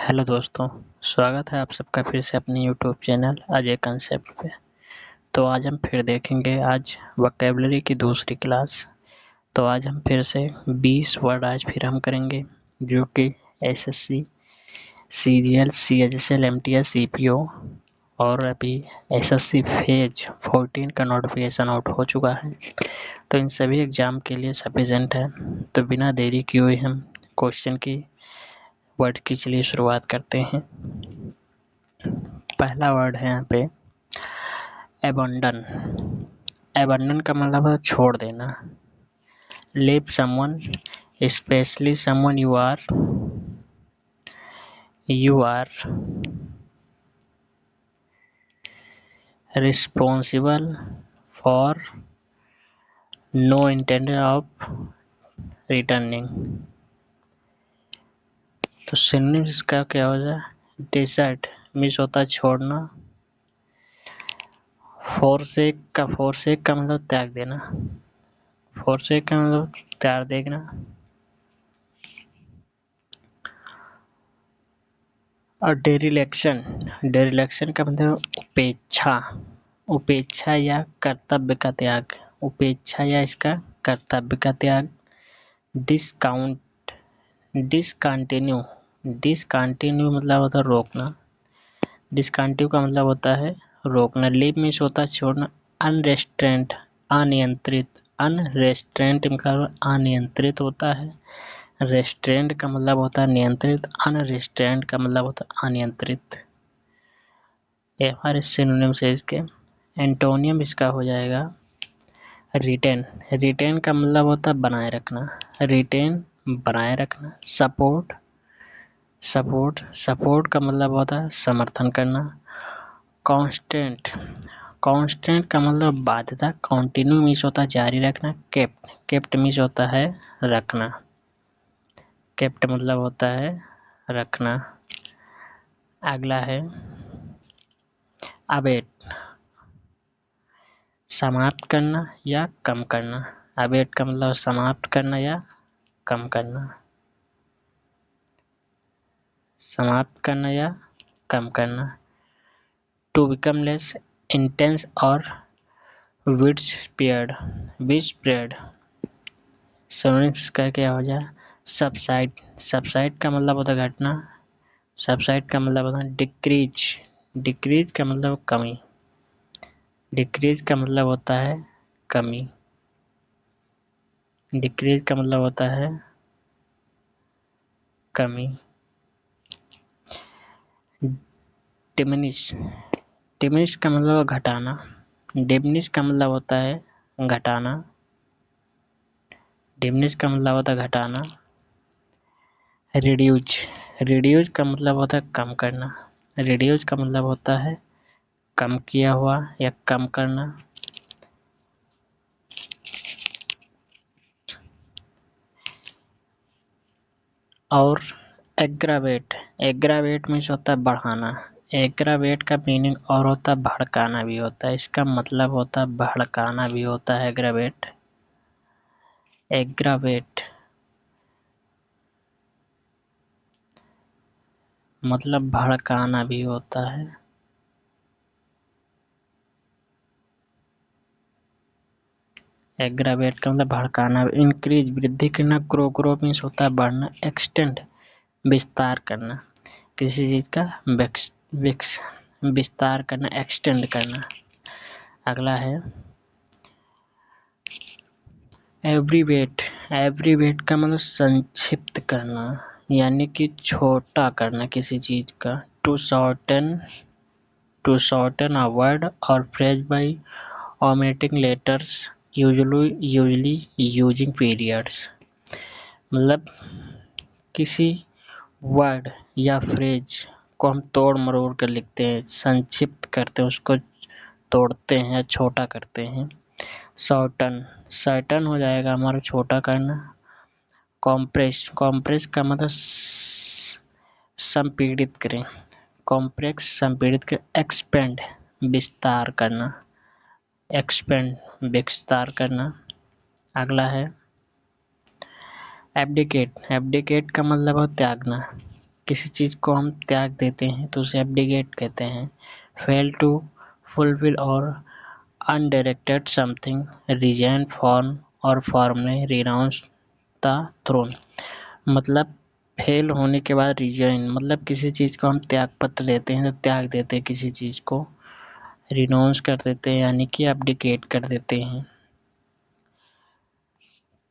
Hello दोस्तों, स्वागत है आप सबका फिर से अपने यूट्यूब चैनल अजय कंसेप्ट पे। तो आज हम फिर देखेंगे आज वोकैबुलरी की दूसरी क्लास। तो आज हम फिर से 20 वर्ड आज फिर हम करेंगे जो कि SSC, CGL, CHSL, MTS, CPO और अभी एसएससी फेज 14 का नोटिफिकेशन आउट हो चुका है। तो इन सभी एग्ज़ाम के लिए सफिशेंट है। तो बिना देरी किए हुए हम क्वेश्चन की वर्ड की चलिए शुरुआत करते हैं। पहला वर्ड है यहाँ पे एबंडन। एबंडन का मतलब है छोड़ देना। Leave someone, specially someone you are responsible for no intent of returning। तो सिनोनिम्स का क्या हो जाए? डिसर्ट मीन्स होता है छोड़ना। फोरसेक का मतलब त्याग देना। फोरसेक का मतलब त्याग देना। और डेरिलेक्शन का मतलब उपेक्षा। उपेक्षा या कर्तव्य का त्याग। उपेक्षा या इसका कर्तव्य का त्याग। डिसकंटिन्यू मतलब होता है रोकना। डिसकंटिन्यू का मतलब होता है रोकना। लीव मीन्स होता है छोड़ना। अनरेस्ट्रेंट अनियंत्रित। अनरेस्ट्रेंट मतलब अनियंत्रित होता है। रेस्ट्रेंट का मतलब होता है नियंत्रित। अनरेस्ट्रेंट का मतलब होता है अनियंत्रित। ये हमारे सिनोनिम्स है इसके। एंटोनियम इसका हो जाएगा रिटेन। रिटेन का मतलब होता है बनाए रखना। रिटेन बनाए रखना। सपोर्ट का मतलब होता है समर्थन करना। कांस्टेंट का मतलब बाध्यता। कंटिन्यू मीन्स होता है जारी रखना। केप्ट मीन्स होता है रखना। केप्ट मतलब होता है रखना। अगला है अबेट। समाप्त करना या कम करना। अबेट का मतलब समाप्त करना या कम करना। समाप्त करना या कम करना। टू बिकम लेस इंटेंस और विडस्प्रेड। सिनोनिम्स का क्या हो जाए? सबसाइड का मतलब होता है घटना। सबसाइड का मतलब होता है डिक्रीज का मतलब कमी। डिक्रीज का मतलब होता है कमी। डिक्रीज का मतलब होता है कमी। डिमिनिश का मतलब घटाना। डिमिनिश का मतलब होता है घटाना। डिमिनिश का मतलब होता है घटाना। रिड्यूज का मतलब होता है कम करना। रिड्यूज का मतलब होता है कम किया हुआ या कम करना। और एग्रावेट मीन्स होता है बढ़ाना। एग्रावेट का मीनिंग और होता है भड़काना भी होता है। इसका मतलब होता है भड़काना भी होता है एग्रावेट मतलब भड़काना भी होता है। एग्रावेट का मतलब भड़काना। इंक्रीज वृद्धि करना। ग्रो मीन्स होता है बढ़ना। एक्सटेंड विस्तार करना। किसी चीज का विस्तार करना, एक्सटेंड करना। अगला है एब्रीवेट का मतलब संक्षिप्त करना यानी कि छोटा करना किसी चीज का। टू शॉर्टन अ वर्ड और phrase by omitting letters, usually using periods। मतलब किसी वर्ड या फ्रेज को हम तोड़ मरोड़ कर लिखते हैं, संक्षिप्त करते हैं, उसको तोड़ते हैं या छोटा करते हैं। शॉर्टन हो जाएगा हमारा छोटा करना। कॉम्प्रेस का मतलब संपीड़ित करें। कॉम्प्रेक्स संपीड़ित कर। एक्सपेंड विस्तार करना। विस्तार करना। अगला है एब्डिकेट का मतलब है त्यागना। किसी चीज़ को हम त्याग देते हैं तो उसे एब्डिकेट कहते हैं। फेल टू फुलफिल और अनडायरेक्टेड समथिंग, रिजाइन फॉर्म और फॉर्म में रिनाउंस द थ्रोन। मतलब फेल होने के बाद रिजाइन मतलब किसी चीज़ को हम त्याग पत्र देते हैं तो त्याग देते हैं किसी चीज़ को, रिनाउंस कर देते हैं यानी कि एब्डिकेट कर देते हैं।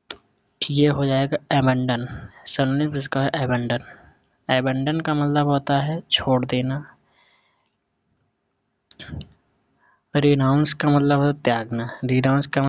तो ये हो जाएगा एबंडन। सिनोनिम इसका है एबंडन। एबंडन का मतलब होता है छोड़ देना। रिनाउंस का मतलब है त्यागना। रिनाउंस का